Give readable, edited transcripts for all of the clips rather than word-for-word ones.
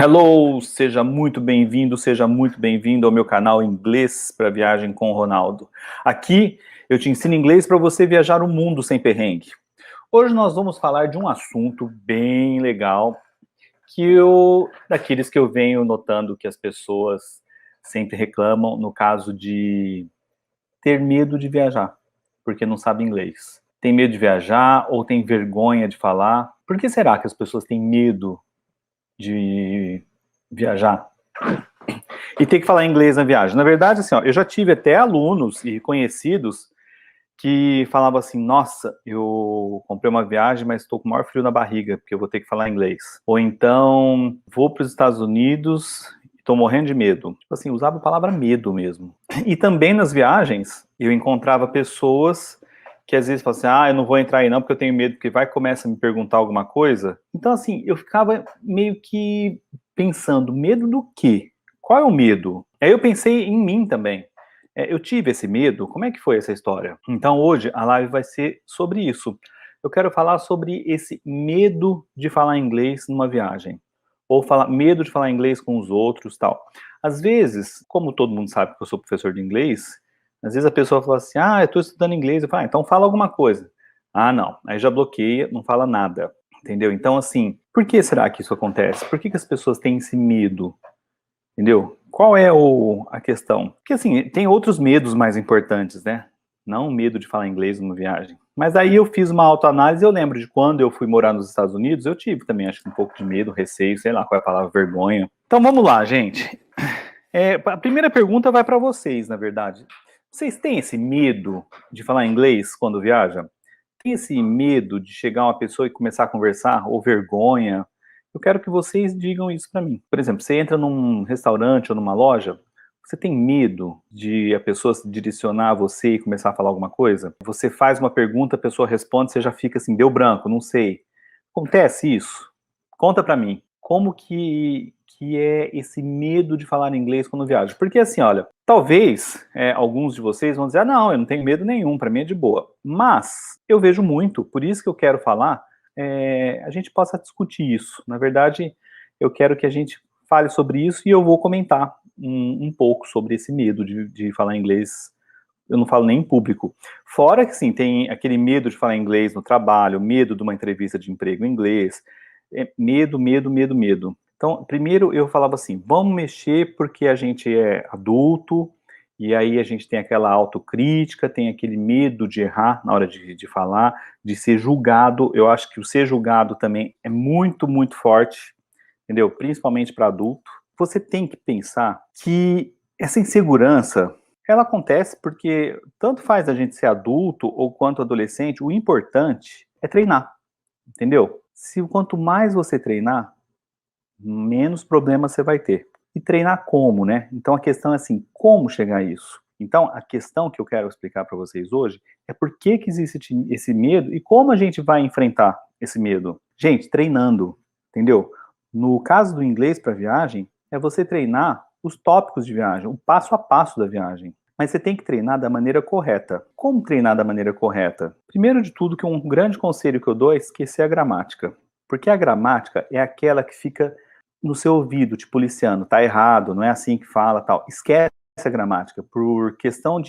Hello, seja muito bem-vindo ao meu canal Inglês para Viagem com o Ronaldo. Aqui eu te ensino inglês para você viajar o mundo sem perrengue. Hoje nós vamos falar de um assunto bem legal daqueles que eu venho notando que as pessoas sempre reclamam, no caso de ter medo de viajar, porque não sabe inglês. Tem medo de viajar ou tem vergonha de falar. Por que será que as pessoas têm medo de viajar e ter que falar inglês na viagem? Na verdade, assim, ó, eu já tive até alunos e conhecidos que falavam assim: nossa, eu comprei uma viagem, mas estou com o maior frio na barriga, porque eu vou ter que falar inglês. Ou então, vou para os Estados Unidos e estou morrendo de medo. Tipo assim, usava a palavra medo mesmo. E também nas viagens, eu encontrava pessoas que às vezes falavam assim: ah, eu não vou entrar aí não, porque eu tenho medo, porque vai começa a me perguntar alguma coisa. Então, assim, eu ficava meio que pensando, medo do quê? Qual é o medo? Aí eu pensei em mim também. Eu tive esse medo, como é que foi essa história? Então hoje a live vai ser sobre isso. Eu quero falar sobre esse medo de falar inglês numa viagem. Ou medo de falar inglês com os outros, tal. Às vezes, como todo mundo sabe que eu sou professor de inglês, às vezes a pessoa fala assim: ah, eu estou estudando inglês. Eu falo: ah, então fala alguma coisa. Ah, não. Aí já bloqueia, não fala nada. Entendeu? Então, assim, por que será que isso acontece? Por que as pessoas têm esse medo? Entendeu? Qual é a questão? Porque, assim, tem outros medos mais importantes, né? Não o medo de falar inglês numa viagem. Mas aí eu fiz uma autoanálise e eu lembro de quando eu fui morar nos Estados Unidos, eu tive também, acho que um pouco de medo, receio, sei lá qual é a palavra, vergonha. Então vamos lá, gente. A primeira pergunta vai para vocês, na verdade. Vocês têm esse medo de falar inglês quando viajam? Tem esse medo de chegar uma pessoa e começar a conversar, ou vergonha? Eu quero que vocês digam isso para mim. Por exemplo, você entra num restaurante ou numa loja, você tem medo de a pessoa se direcionar a você e começar a falar alguma coisa? Você faz uma pergunta, a pessoa responde, você já fica assim, deu branco, não sei. Acontece isso? Conta para mim. Como que é esse medo de falar inglês quando viaja? Porque assim, olha, talvez alguns de vocês vão dizer: ah, não, eu não tenho medo nenhum, para mim é de boa. Mas eu vejo muito, por isso que eu quero falar, a gente possa discutir isso. Na verdade, eu quero que a gente fale sobre isso e eu vou comentar um pouco sobre esse medo de falar inglês. Eu não falo nem em público. Fora que, sim, tem aquele medo de falar inglês no trabalho, medo de uma entrevista de emprego em inglês, medo, medo, medo, medo. Então, primeiro eu falava assim: vamos mexer porque a gente é adulto, e aí a gente tem aquela autocrítica, tem aquele medo de errar na hora de falar, de ser julgado. Eu acho que o ser julgado também é muito, muito forte, entendeu? Principalmente para adulto. Você tem que pensar que essa insegurança, ela acontece porque tanto faz a gente ser adulto ou quanto adolescente, o importante é treinar, entendeu? Quanto mais você treinar, menos problemas você vai ter. E treinar como, né? Então a questão é assim, como chegar a isso? Então a questão que eu quero explicar para vocês hoje é por que existe esse medo e como a gente vai enfrentar esse medo. Gente, treinando, entendeu? No caso do inglês para viagem, é você treinar os tópicos de viagem, o passo a passo da viagem. Mas você tem que treinar da maneira correta. Como treinar da maneira correta? Primeiro de tudo, que um grande conselho que eu dou é esquecer a gramática. Porque a gramática é aquela que fica no seu ouvido, te policiando, tá errado, não é assim que fala, tal. Esquece a gramática. Por questão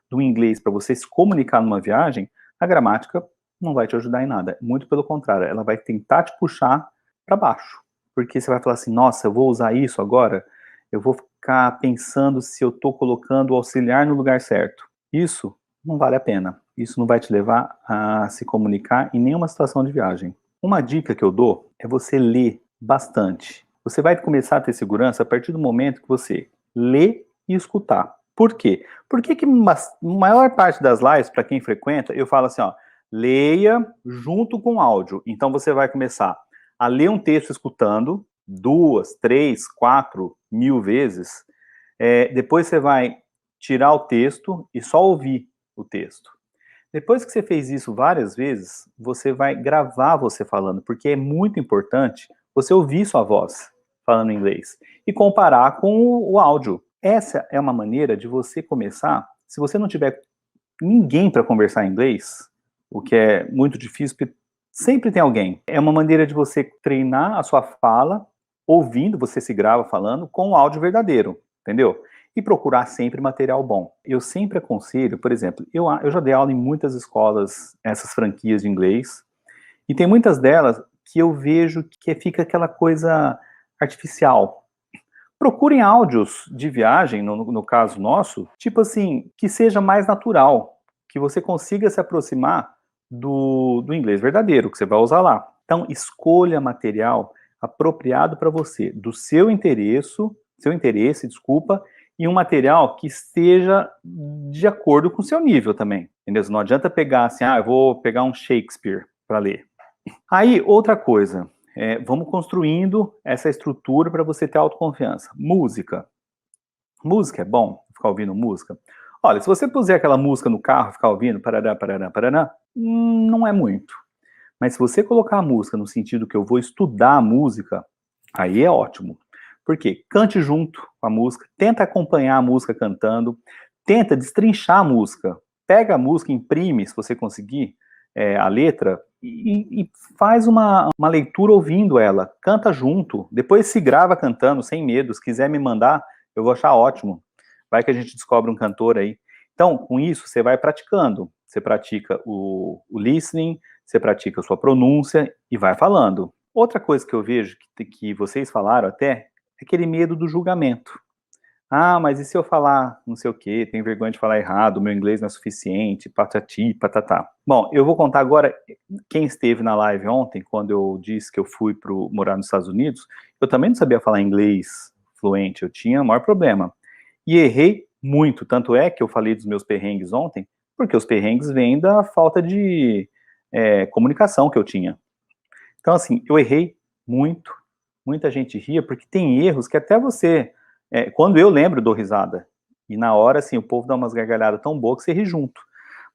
do inglês, para você se comunicar numa viagem, a gramática não vai te ajudar em nada. Muito pelo contrário, ela vai tentar te puxar para baixo. Porque você vai falar assim: nossa, eu vou usar isso agora? Eu vou ficar pensando se eu estou colocando o auxiliar no lugar certo. Isso não vale a pena. Isso não vai te levar a se comunicar em nenhuma situação de viagem. Uma dica que eu dou é você ler bastante. Você vai começar a ter segurança a partir do momento que você lê e escutar. Por quê? Porque que a maior parte das lives, para quem frequenta, eu falo assim, ó, leia junto com áudio. Então você vai começar a ler um texto escutando 2, 3, 4 mil vezes. Depois você vai tirar o texto e só ouvir o texto. Depois que você fez isso várias vezes, você vai gravar você falando, porque é muito importante você ouvir sua voz falando inglês e comparar com o áudio. Essa é uma maneira de você começar. Se você não tiver ninguém para conversar em inglês, o que é muito difícil, porque sempre tem alguém. É uma maneira de você treinar a sua fala ouvindo, você se grava falando com o áudio verdadeiro, entendeu? E procurar sempre material bom. Eu sempre aconselho, por exemplo, eu já dei aula em muitas escolas, essas franquias de inglês, e tem muitas delas que eu vejo que fica aquela coisa artificial. Procurem áudios de viagem, no caso nosso, tipo assim, que seja mais natural, que você consiga se aproximar do inglês verdadeiro, que você vai usar lá. Então, escolha material apropriado para você, do seu interesse, desculpa, e um material que esteja de acordo com o seu nível também, entendeu? Não adianta pegar assim, eu vou pegar um Shakespeare para ler. Aí, outra coisa, vamos construindo essa estrutura para você ter autoconfiança. Música. Música é bom? Ficar ouvindo música? Olha, se você puser aquela música no carro e ficar ouvindo, parará, parará, parará, não é muito. Mas se você colocar a música no sentido que eu vou estudar a música, aí é ótimo. Por quê? Cante junto com a música, tenta acompanhar a música cantando, tenta destrinchar a música. Pega a música, imprime, se você conseguir, a letra, e faz uma leitura ouvindo ela. Canta junto, depois se grava cantando, sem medo. Se quiser me mandar, eu vou achar ótimo. Vai que a gente descobre um cantor aí. Então, com isso, você vai praticando. Você pratica o listening, você pratica a sua pronúncia e vai falando. Outra coisa que eu vejo, que vocês falaram até, é aquele medo do julgamento. Mas e se eu falar não sei o quê, tenho vergonha de falar errado, o meu inglês não é suficiente, patati, patatá. Bom, eu vou contar agora, quem esteve na live ontem, quando eu disse que eu fui morar nos Estados Unidos, eu também não sabia falar inglês fluente, eu tinha o maior problema. E errei muito, tanto é que eu falei dos meus perrengues ontem, porque os perrengues vêm da falta de comunicação que eu tinha. Então, assim, eu errei muito, muita gente ria, porque tem erros que até você, quando eu lembro, dou risada. E na hora, assim, o povo dá umas gargalhadas tão boas que você ri junto.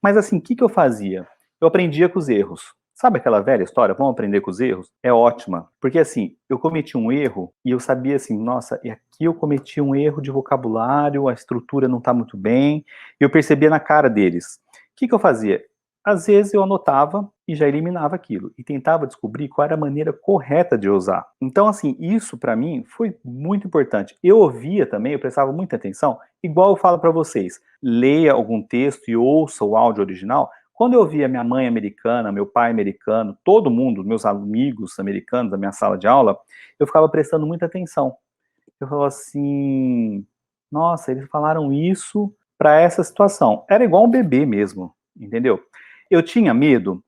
Mas, assim, o que eu fazia? Eu aprendia com os erros. Sabe aquela velha história? Vamos aprender com os erros? É ótima. Porque, assim, eu cometi um erro e eu sabia, assim, nossa, e aqui eu cometi um erro de vocabulário, a estrutura não tá muito bem. E eu percebia na cara deles. O que eu fazia? Às vezes eu anotava e já eliminava aquilo. E tentava descobrir qual era a maneira correta de usar. Então, assim, isso para mim foi muito importante. Eu ouvia também, eu prestava muita atenção, igual eu falo para vocês. Leia algum texto e ouça o áudio original. Quando eu ouvia minha mãe americana, meu pai americano, todo mundo, meus amigos americanos da minha sala de aula, eu ficava prestando muita atenção. Eu falava assim, nossa, eles falaram isso para essa situação. Era igual um bebê mesmo, entendeu? Eu tinha medo,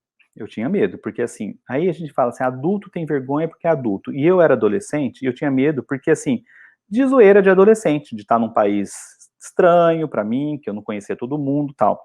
porque assim, aí a gente fala assim, adulto tem vergonha porque é adulto. E eu era adolescente e eu tinha medo porque, assim, de zoeira de adolescente, de estar num país estranho para mim, que eu não conhecia todo mundo e tal.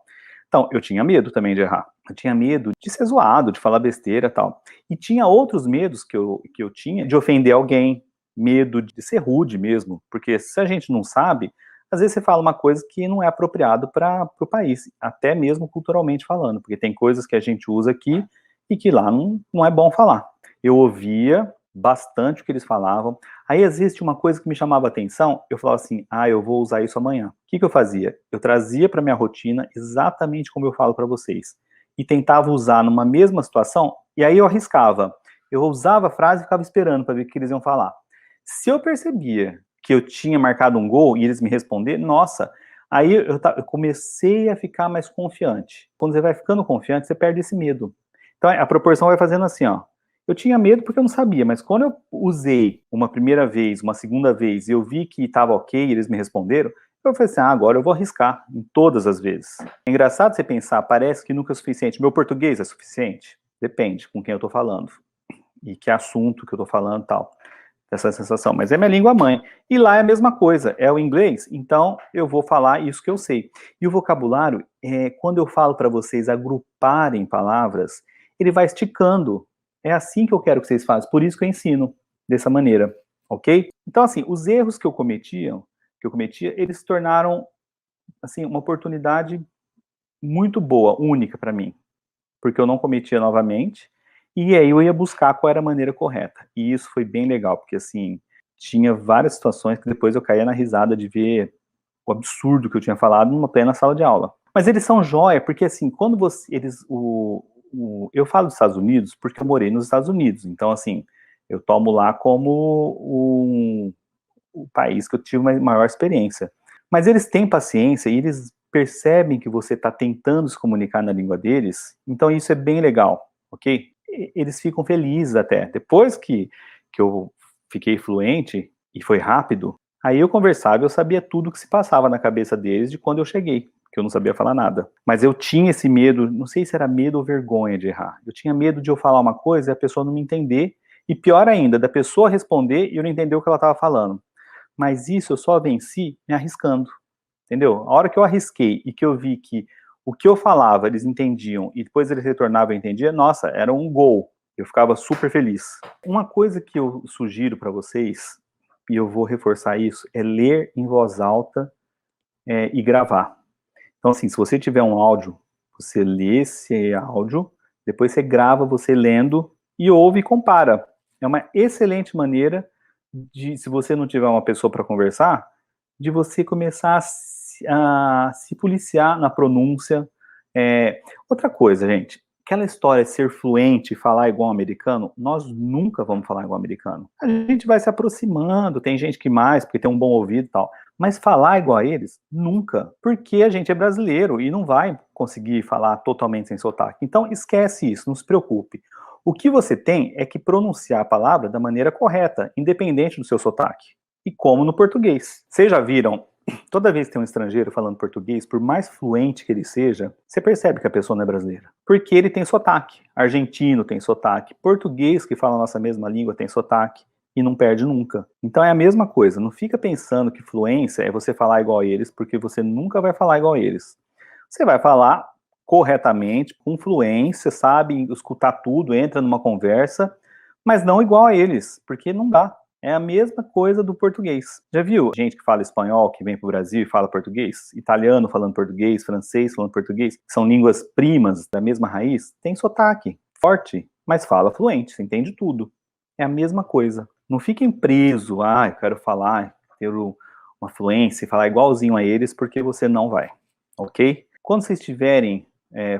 Então, eu tinha medo também de errar. Eu tinha medo de ser zoado, de falar besteira e tal. E tinha outros medos que eu tinha de ofender alguém, medo de ser rude mesmo, porque se a gente não sabe, às vezes você fala uma coisa que não é apropriado para o país, até mesmo culturalmente falando, porque tem coisas que a gente usa aqui e que lá não é bom falar. Eu ouvia bastante o que eles falavam, aí às vezes tinha uma coisa que me chamava a atenção, eu falava assim, eu vou usar isso amanhã. O que eu fazia? Eu trazia para minha rotina exatamente como eu falo para vocês, e tentava usar numa mesma situação, e aí eu arriscava. Eu usava a frase e ficava esperando para ver o que eles iam falar. Se eu percebia que eu tinha marcado um gol e eles me responderam, nossa, aí eu comecei a ficar mais confiante. Quando você vai ficando confiante, você perde esse medo. Então a proporção vai fazendo assim, ó. Eu tinha medo porque eu não sabia, mas quando eu usei uma primeira vez, uma segunda vez, e eu vi que estava ok, e eles me responderam, eu falei assim, agora eu vou arriscar em todas as vezes. É engraçado você pensar, parece que nunca é suficiente. Meu português é suficiente? Depende com quem eu tô falando. E que assunto que eu tô falando e tal. Essa sensação, mas é minha língua mãe. E lá é a mesma coisa, é o inglês, então eu vou falar isso que eu sei. E o vocabulário, quando eu falo para vocês agruparem palavras, ele vai esticando. É assim que eu quero que vocês façam, por isso que eu ensino dessa maneira, ok? Então, assim, os erros que eu cometia, eles se tornaram, assim, uma oportunidade muito boa, única para mim, porque eu não cometia novamente, e aí eu ia buscar qual era a maneira correta. E isso foi bem legal, porque assim, tinha várias situações que depois eu caía na risada de ver o absurdo que eu tinha falado numa plena sala de aula. Mas eles são jóia, porque assim, quando eu falo dos Estados Unidos porque eu morei nos Estados Unidos, então assim, Eu tomo lá como o país que eu tive uma maior experiência. Mas eles têm paciência e eles percebem que você está tentando se comunicar na língua deles, então isso é bem legal, ok? Eles ficam felizes até. Depois que eu fiquei fluente e foi rápido, aí eu conversava e eu sabia tudo que se passava na cabeça deles de quando eu cheguei, que eu não sabia falar nada. Mas eu tinha esse medo, não sei se era medo ou vergonha de errar. Eu tinha medo de eu falar uma coisa e a pessoa não me entender, e pior ainda, da pessoa responder e eu não entender o que ela estava falando. Mas isso eu só venci me arriscando, entendeu? A hora que eu arrisquei e que eu vi que o que eu falava eles entendiam e depois eles retornavam e entendiam, nossa, era um gol. Eu ficava super feliz. Uma coisa que eu sugiro para vocês, e eu vou reforçar isso, é ler em voz alta e gravar. Então, assim, se você tiver um áudio, você lê esse áudio, depois você grava você lendo e ouve e compara. É uma excelente maneira de, se você não tiver uma pessoa para conversar, de você começar a se policiar na pronúncia. Outra coisa, gente, aquela história de ser fluente e falar igual americano, nós nunca vamos falar igual americano. A gente vai se aproximando, tem gente que mais, porque tem um bom ouvido e tal, mas falar igual a eles, nunca, porque a gente é brasileiro e não vai conseguir falar totalmente sem sotaque. Então, esquece isso, não se preocupe. O que você tem é que pronunciar a palavra da maneira correta, independente do seu sotaque. E como no português. Vocês já viram, toda vez que tem um estrangeiro falando português, por mais fluente que ele seja, você percebe que a pessoa não é brasileira. Porque ele tem sotaque. Argentino tem sotaque. Português, que fala a nossa mesma língua, tem sotaque. E não perde nunca. Então é a mesma coisa. Não fica pensando que fluência é você falar igual a eles, porque você nunca vai falar igual a eles. Você vai falar corretamente, com fluência, sabe, escutar tudo, entra numa conversa, mas não igual a eles, porque não dá. É a mesma coisa do português. Já viu gente que fala espanhol, que vem para o Brasil e fala português? Italiano falando português, francês falando português, que são línguas primas da mesma raiz? Tem sotaque forte, mas fala fluente, você entende tudo. É a mesma coisa. Não fiquem presos, eu quero falar, ter uma fluência e falar igualzinho a eles, porque você não vai, ok? Quando vocês estiverem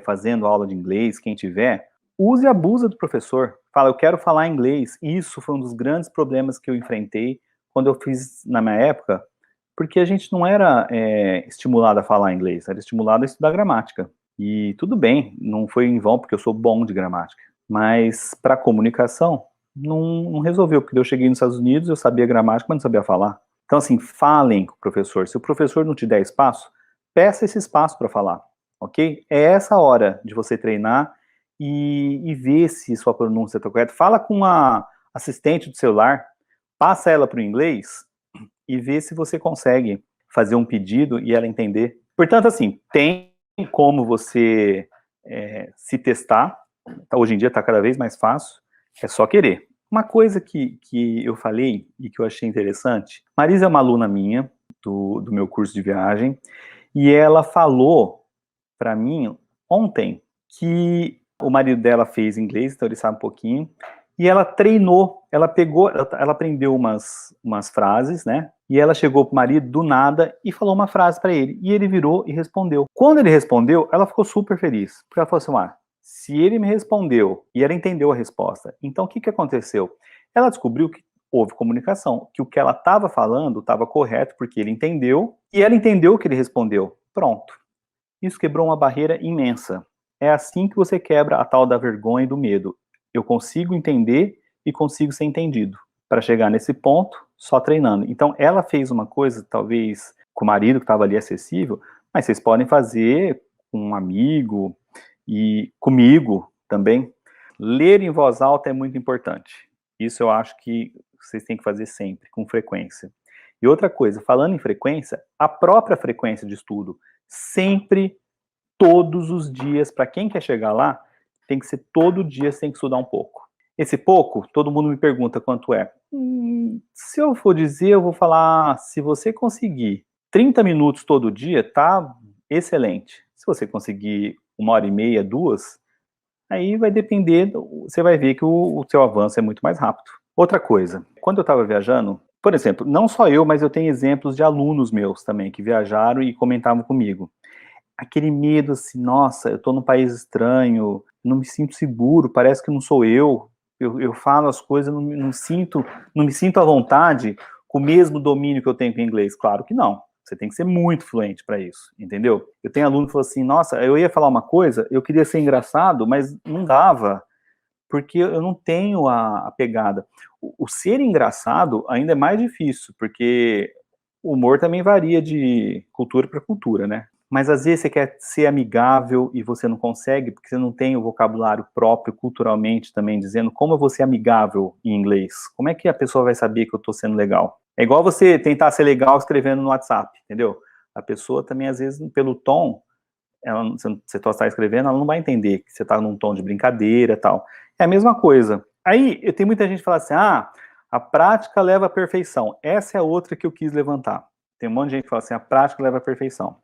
fazendo aula de inglês, quem tiver, use e abusa do professor. Fala, eu quero falar inglês. Isso foi um dos grandes problemas que eu enfrentei quando eu fiz na minha época, porque a gente não era estimulado a falar inglês, era estimulado a estudar gramática. E tudo bem, não foi em vão, porque eu sou bom de gramática. Mas para comunicação, não resolveu, porque eu cheguei nos Estados Unidos, eu sabia gramática, mas não sabia falar. Então, assim, falem com o professor. Se o professor não te der espaço, peça esse espaço para falar, ok? É essa hora de você treinar e ver se sua pronúncia está correta. Fala com a assistente do celular, passa ela para o inglês e vê se você consegue fazer um pedido e ela entender. Portanto, assim, tem como você se testar. Hoje em dia está cada vez mais fácil, é só querer. Uma coisa que eu falei e que eu achei interessante, Marisa é uma aluna minha do meu curso de viagem, e ela falou para mim ontem que o marido dela fez inglês, então ele sabe um pouquinho, e ela treinou, ela aprendeu umas frases, né? E ela chegou pro marido do nada e falou uma frase para ele, e ele virou e respondeu. Quando ele respondeu, ela ficou super feliz, porque ela falou assim, se ele me respondeu e ela entendeu a resposta, então o que aconteceu? Ela descobriu que houve comunicação, que o que ela estava falando estava correto, porque ele entendeu, e ela entendeu o que ele respondeu. Pronto. Isso quebrou uma barreira imensa. É assim que você quebra a tal da vergonha e do medo. Eu consigo entender e consigo ser entendido. Para chegar nesse ponto, só treinando. Então, ela fez uma coisa, talvez, com o marido que estava ali acessível, mas vocês podem fazer com um amigo e comigo também. Ler em voz alta é muito importante. Isso eu acho que vocês têm que fazer sempre, com frequência. E outra coisa, falando em frequência, a própria frequência de estudo, sempre, todos os dias, para quem quer chegar lá, tem que ser todo dia, você tem que estudar um pouco. Esse pouco, todo mundo me pergunta quanto é. Se eu for dizer, eu vou falar, se você conseguir 30 minutos todo dia, tá excelente. Se você conseguir 1h30, 2, aí vai depender, você vai ver que o seu avanço é muito mais rápido. Outra coisa, quando eu estava viajando, por exemplo, não só eu, mas eu tenho exemplos de alunos meus também, que viajaram e comentavam comigo. Aquele medo assim, nossa, eu estou num país estranho, não me sinto seguro, parece que não sou eu. Eu falo as coisas, não me sinto à vontade com o mesmo domínio que eu tenho com o inglês. Claro que não. Você tem que ser muito fluente para isso, entendeu? Eu tenho aluno que falou assim, nossa, eu ia falar uma coisa, eu queria ser engraçado, mas não dava, porque eu não tenho a pegada. O ser engraçado ainda é mais difícil, porque o humor também varia de cultura para cultura, né? Mas às vezes você quer ser amigável e você não consegue, porque você não tem o vocabulário próprio culturalmente também, dizendo como eu vou ser amigável em inglês. Como é que a pessoa vai saber que eu estou sendo legal? É igual você tentar ser legal escrevendo no WhatsApp, entendeu? A pessoa também, às vezes, pelo tom, você está escrevendo, ela não vai entender que você está num tom de brincadeira e tal. É a mesma coisa. Aí, eu tenho muita gente que fala assim, a prática leva à perfeição. Essa é a outra que eu quis levantar. Tem um monte de gente que fala assim, a prática leva à perfeição.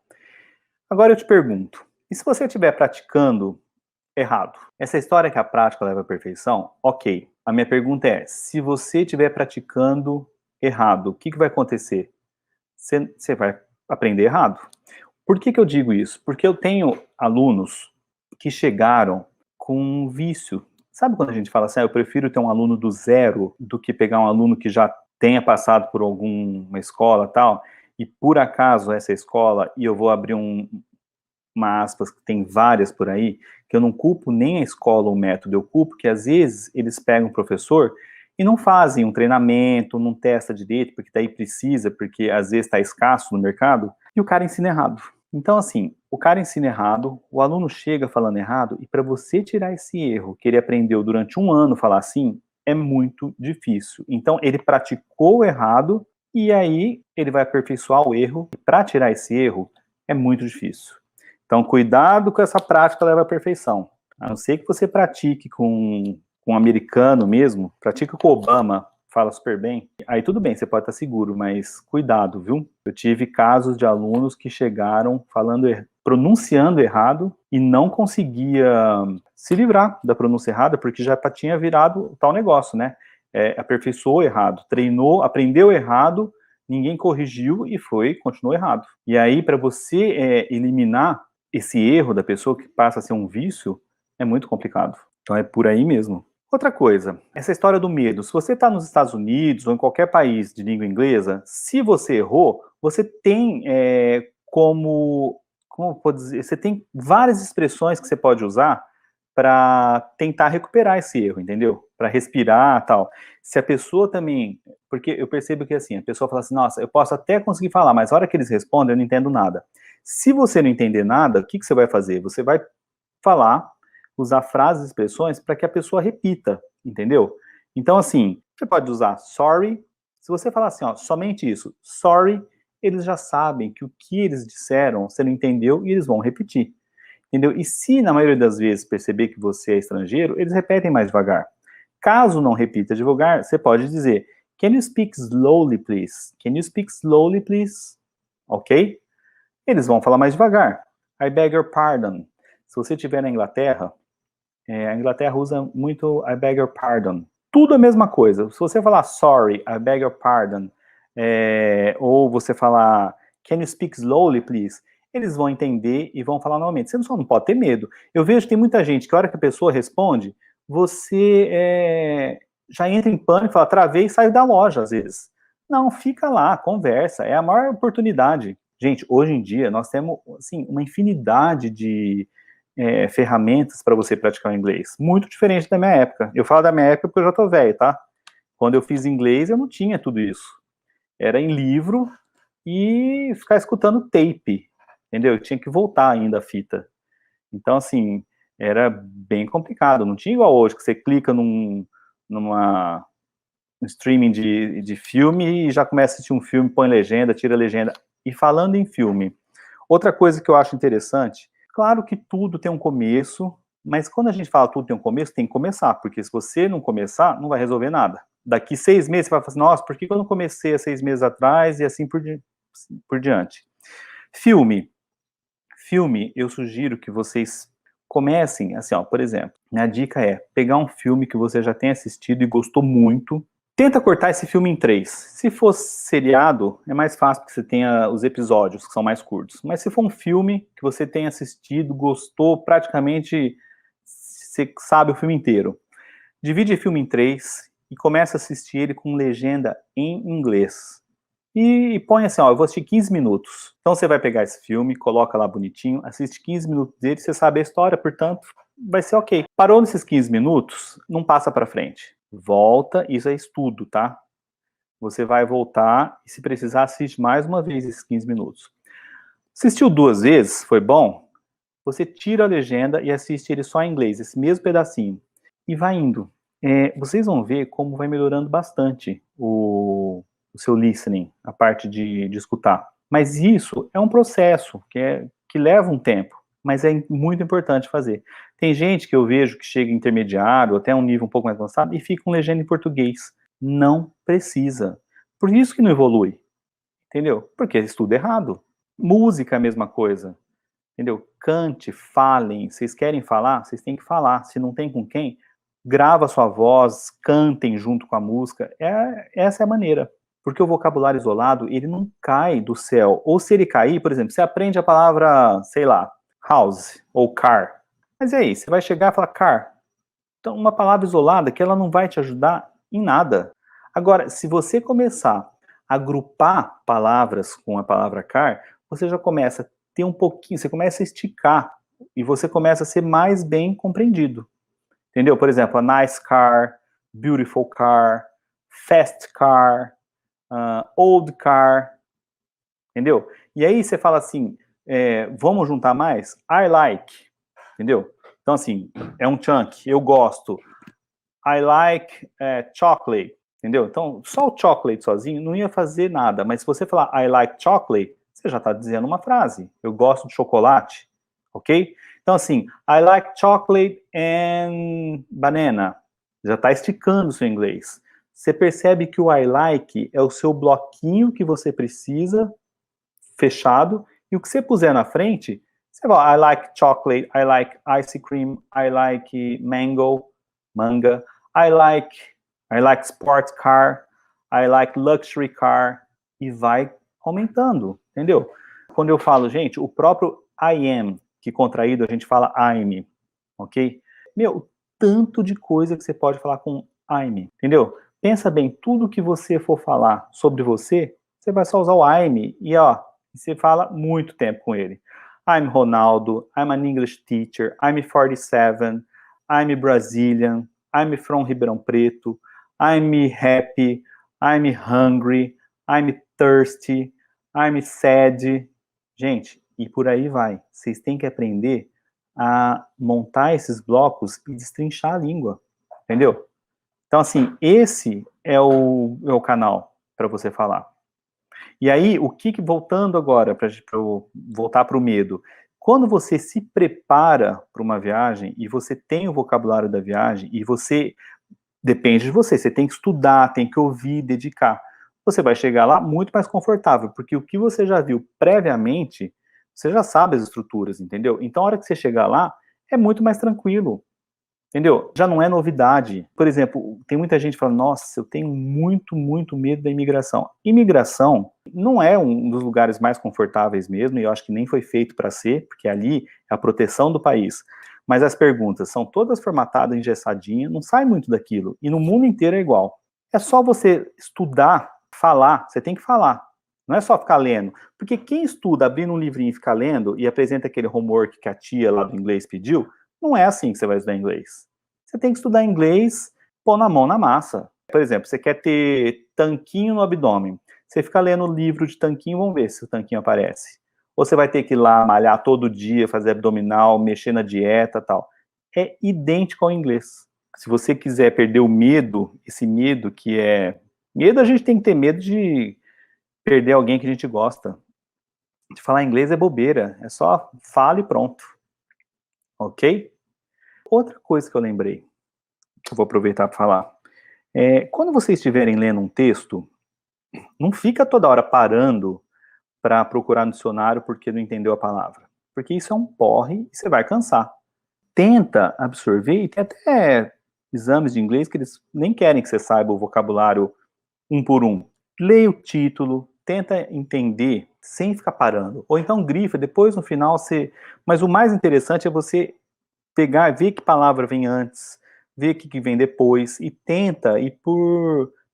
Agora eu te pergunto, e se você estiver praticando errado? Essa história que a prática leva à perfeição, ok. A minha pergunta é, se você estiver praticando errado, o que vai acontecer? Você vai aprender errado. Por que eu digo isso? Porque eu tenho alunos que chegaram com um vício. Sabe quando a gente fala assim, eu prefiro ter um aluno do zero do que pegar um aluno que já tenha passado por alguma escola tal, e por acaso essa escola, e eu vou abrir uma aspas, que tem várias por aí, que eu não culpo nem a escola ou o método, eu culpo que às vezes eles pegam um professor e não fazem um treinamento, não testa direito, porque daí precisa, porque às vezes está escasso no mercado, e o cara ensina errado. Então, assim, o cara ensina errado, o aluno chega falando errado, e para você tirar esse erro que ele aprendeu durante um ano falar assim, é muito difícil. Então, ele praticou errado, e aí ele vai aperfeiçoar o erro, e para tirar esse erro, é muito difícil. Então, cuidado com essa prática leva à perfeição. A não ser que você pratique com um americano mesmo, pratica com o Obama, fala super bem, aí tudo bem, você pode estar seguro, mas cuidado, viu? Eu tive casos de alunos que chegaram pronunciando errado e não conseguia se livrar da pronúncia errada, porque já tinha virado tal negócio, né? Aperfeiçoou errado, treinou, aprendeu errado, ninguém corrigiu e continuou errado. E aí, para você eliminar esse erro da pessoa que passa a ser um vício, é muito complicado. Então é por aí mesmo. Outra coisa, essa história do medo. Se você está nos Estados Unidos ou em qualquer país de língua inglesa, se você errou, você tem como pode dizer, você tem várias expressões que você pode usar para tentar recuperar esse erro, entendeu? Para respirar, tal. Se a pessoa também, porque eu percebo que assim, a pessoa fala assim, nossa, eu posso até conseguir falar, mas a hora que eles respondem, eu não entendo nada. Se você não entender nada, o que você vai fazer? Você vai falar, usar frases e expressões para que a pessoa repita, entendeu? Então, assim, você pode usar sorry. Se você falar assim, ó, somente isso, sorry, eles já sabem que o que eles disseram, você não entendeu e eles vão repetir, entendeu? E se na maioria das vezes perceber que você é estrangeiro, eles repetem mais devagar. Caso não repita devagar, você pode dizer, can you speak slowly, please? Can you speak slowly, please? Ok? Eles vão falar mais devagar. I beg your pardon. Se você estiver na Inglaterra, a Inglaterra usa muito I beg your pardon. Tudo a mesma coisa. Se você falar sorry, I beg your pardon, ou você falar can you speak slowly, please, eles vão entender e vão falar novamente. Você só não pode ter medo. Eu vejo que tem muita gente que a hora que a pessoa responde, você já entra em pânico, fala, travei e sai da loja às vezes. Não, fica lá, conversa. É a maior oportunidade. Gente, hoje em dia nós temos assim, uma infinidade de ferramentas para você praticar o inglês. Muito diferente da minha época. Eu falo da minha época porque eu já tô velho, tá? Quando eu fiz inglês, eu não tinha tudo isso. Era em livro e ficar escutando tape, entendeu? Eu tinha que voltar ainda a fita. Então, assim, era bem complicado. Não tinha igual hoje, que você clica num streaming de filme e já começa a assistir um filme, põe legenda, tira legenda. E falando em filme, outra coisa que eu acho interessante, claro que tudo tem um começo, mas quando a gente fala tudo tem um começo, tem que começar, porque se você não começar, não vai resolver nada. Daqui 6 meses você vai falar assim, nossa, por que eu não comecei há 6 meses atrás e assim por diante. Filme, eu sugiro que vocês comecem, assim, ó, por exemplo, minha dica é pegar um filme que você já tenha assistido e gostou muito, tenta cortar esse filme em 3. Se for seriado, é mais fácil porque você tenha os episódios que são mais curtos. Mas se for um filme que você tenha assistido, gostou, praticamente você sabe o filme inteiro. Divide o filme em 3 e começa a assistir ele com legenda em inglês. E põe assim, ó, eu vou assistir 15 minutos. Então você vai pegar esse filme, coloca lá bonitinho, assiste 15 minutos dele, você sabe a história, portanto, vai ser ok. Parou nesses 15 minutos, não passa pra frente. Volta, isso é estudo, tá? Você vai voltar e, se precisar, assiste mais uma vez esses 15 minutos. Assistiu 2 vezes, foi bom? Você tira a legenda e assiste ele só em inglês, esse mesmo pedacinho. E vai indo. Vocês vão ver como vai melhorando bastante o seu listening, a parte de escutar. Mas isso é um processo que leva um tempo, mas é muito importante fazer. Tem gente que eu vejo que chega intermediário, até um nível um pouco mais avançado, e fica com legenda em português. Não precisa. Por isso que não evolui. Entendeu? Porque estuda errado. Música é a mesma coisa. Entendeu? Cante, falem. Vocês querem falar? Vocês têm que falar. Se não tem com quem, grava sua voz, cantem junto com a música. Essa é a maneira. Porque o vocabulário isolado, ele não cai do céu. Ou se ele cair, por exemplo, você aprende a palavra, sei lá, house ou car. Mas e aí? Você vai chegar e falar car. Então, uma palavra isolada que ela não vai te ajudar em nada. Agora, se você começar a agrupar palavras com a palavra car, você já começa a ter um pouquinho, você começa a esticar e você começa a ser mais bem compreendido. Entendeu? Por exemplo, a nice car, beautiful car, fast car, old car, entendeu? E aí você fala assim, vamos juntar mais? I like, entendeu? Então assim, é um chunk, eu gosto. I like chocolate, entendeu? Então, só o chocolate sozinho não ia fazer nada, mas se você falar I like chocolate, você já está dizendo uma frase. Eu gosto de chocolate, ok? Então, assim, I like chocolate and banana. Já está esticando o seu inglês. Você percebe que o I like é o seu bloquinho que você precisa, fechado, e o que você puser na frente, você vai, I like chocolate, I like ice cream, I like mango, manga, I like sports car, I like luxury car, e vai aumentando, entendeu? Quando eu falo, gente, o próprio I am, que contraído a gente fala I'm, ok? Meu, tanto de coisa que você pode falar com I'm, entendeu? Pensa bem, tudo que você for falar sobre você, você vai só usar o I'm, e ó, você fala muito tempo com ele. I'm Ronaldo, I'm an English teacher, I'm 47, I'm Brazilian, I'm from Ribeirão Preto, I'm happy, I'm hungry, I'm thirsty, I'm sad. Gente, e por aí vai. Vocês têm que aprender a montar esses blocos e destrinchar a língua, entendeu? Então, assim, esse é o canal para você falar. E aí, voltando agora, para voltar para o medo, quando você se prepara para uma viagem e você tem o vocabulário da viagem e depende de você tem que estudar, tem que ouvir, dedicar. Você vai chegar lá muito mais confortável, porque o que você já viu previamente, você já sabe as estruturas, entendeu? Então, a hora que você chegar lá, é muito mais tranquilo. Entendeu? Já não é novidade. Por exemplo, tem muita gente falando, nossa, eu tenho muito, muito medo da imigração. Imigração não é um dos lugares mais confortáveis mesmo, e eu acho que nem foi feito para ser, porque ali é a proteção do país. Mas as perguntas são todas formatadas, engessadinhas, não sai muito daquilo. E no mundo inteiro é igual. É só você estudar, falar, você tem que falar. Não é só ficar lendo. Porque quem estuda abrindo um livrinho e ficar lendo, e apresenta aquele homework que a tia lá do inglês pediu, não é assim que você vai estudar inglês. Você tem que estudar inglês, pôr na mão na massa. Por exemplo, você quer ter tanquinho no abdômen. Você fica lendo o livro de tanquinho, vamos ver se o tanquinho aparece. Ou você vai ter que ir lá malhar todo dia, fazer abdominal, mexer na dieta e tal. É idêntico ao inglês. Se você quiser perder o medo, esse medo que é... Medo, a gente tem que ter medo de perder alguém que a gente gosta. De falar inglês é bobeira. É só fala e pronto. Ok? Outra coisa que eu lembrei, que eu vou aproveitar para falar, quando vocês estiverem lendo um texto, não fica toda hora parando para procurar no dicionário porque não entendeu a palavra. Porque isso é um porre e você vai cansar. Tenta absorver, e tem até exames de inglês que eles nem querem que você saiba o vocabulário um por um. Leia o título, tenta entender sem ficar parando. Ou então grifa, depois no final você... Mas o mais interessante é você pegar, ver que palavra vem antes, vê o que vem depois e tenta ir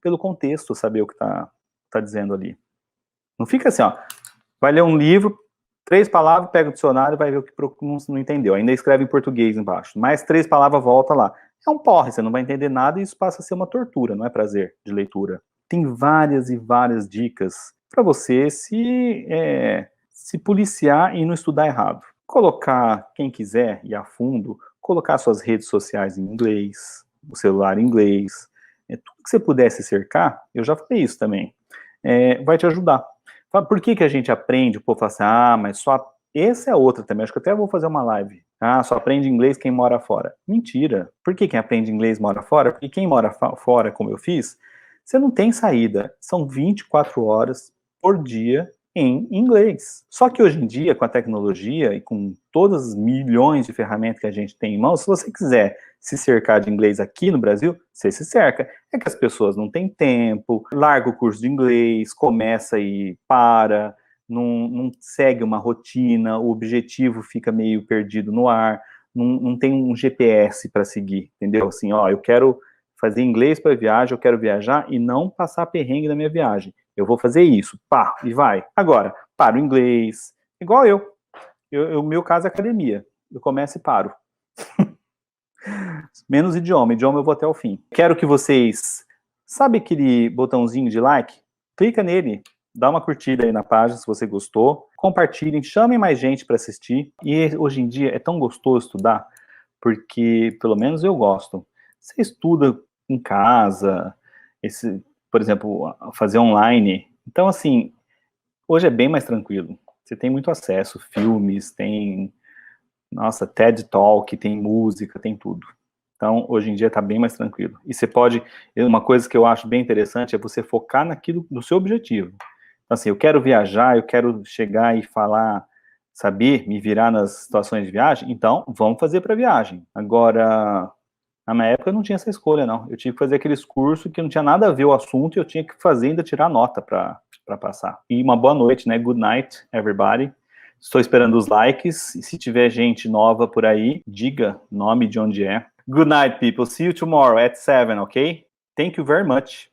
pelo contexto, saber o que tá dizendo ali. Não fica assim, ó, vai ler um livro, 3 palavras, pega o dicionário, vai ver o que não entendeu. Ainda escreve em português embaixo. Mais 3 palavras, volta lá. É um porre, você não vai entender nada e isso passa a ser uma tortura, não é prazer de leitura. Tem várias e várias dicas para você se policiar e não estudar errado. Colocar, quem quiser ir a fundo, colocar suas redes sociais em inglês, o celular em inglês, tudo que você puder se cercar, eu já falei isso também, vai te ajudar. Por que a gente aprende? O povo fala assim, mas só... Essa é outra também, acho que até vou fazer uma live. Só aprende inglês quem mora fora. Mentira. Por que quem aprende inglês mora fora? Porque quem mora fora, como eu fiz, você não tem saída. São 24 horas por dia em inglês. Só que hoje em dia, com a tecnologia e com todas as milhões de ferramentas que a gente tem em mãos, se você quiser se cercar de inglês aqui no Brasil, você se cerca. É que as pessoas não têm tempo, larga o curso de inglês, começa e para, não segue uma rotina, o objetivo fica meio perdido no ar, não tem um GPS para seguir, entendeu? Assim, eu quero fazer inglês para viagem, eu quero viajar e não passar perrengue na minha viagem. Eu vou fazer isso, pá, e vai. Agora, para o inglês, igual o meu caso é academia. Eu começo e paro. Menos idioma eu vou até o fim. Quero que vocês, sabe aquele botãozinho de like? Clica nele, dá uma curtida aí na página se você gostou, compartilhem, chamem mais gente para assistir. E hoje em dia é tão gostoso estudar, porque pelo menos eu gosto. Você estuda em casa, por exemplo, fazer online. Então, assim, hoje é bem mais tranquilo. Você tem muito acesso, filmes, tem, nossa, TED Talk, tem música, tem tudo. Então, hoje em dia está bem mais tranquilo. E você pode, uma coisa que eu acho bem interessante é você focar naquilo, no seu objetivo. Então, assim, eu quero viajar, eu quero chegar e falar, saber me virar nas situações de viagem, então vamos fazer para viagem. Agora, na minha época eu não tinha essa escolha, não. Eu tinha que fazer aqueles cursos que não tinha nada a ver o assunto e eu tinha que fazer ainda tirar nota para passar. E uma boa noite, né? Good night, everybody. Estou esperando os likes. E se tiver gente nova por aí, diga nome de onde é. Good night, people. See you tomorrow at 7, okay? Thank you very much.